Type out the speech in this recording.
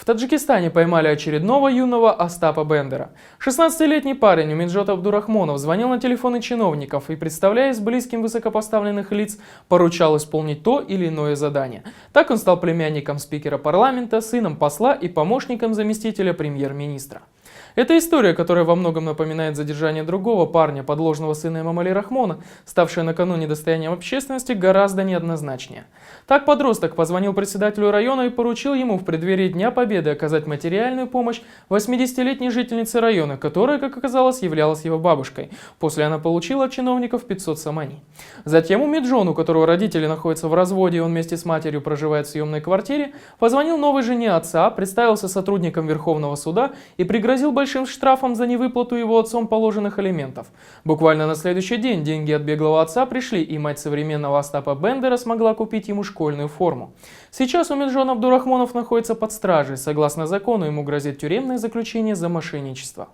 В Таджикистане поймали очередного юного Остапа Бендера. 16-летний парень Умиджот Абдурахмонов звонил на телефоны чиновников и, представляясь близким высокопоставленных лиц, поручал исполнить то или иное задание. Так он стал племянником спикера парламента, сыном посла и помощником заместителя премьер-министра. Эта история, которая во многом напоминает задержание другого парня, подложного сына Эмомали Рахмона, ставшая накануне достоянием общественности, гораздо неоднозначнее. Так подросток позвонил председателю района и поручил ему в преддверии Дня Победы оказать материальную помощь 80-летней жительнице района, которая, как оказалось, являлась его бабушкой. После она получила от чиновников 500 самани. Затем Умиджон, у которого родители находятся в разводе и он вместе с матерью проживает в съемной квартире, позвонил новой жене отца, представился сотрудником Верховного суда и пригрозил большим штрафом за невыплату его отцом положенных алиментов. Буквально на следующий день деньги от беглого отца пришли, и мать современного Остапа Бендера смогла купить ему школьную форму. Сейчас Умиджон Абдурахмонов находится под стражей. Согласно закону, ему грозит тюремное заключение за мошенничество.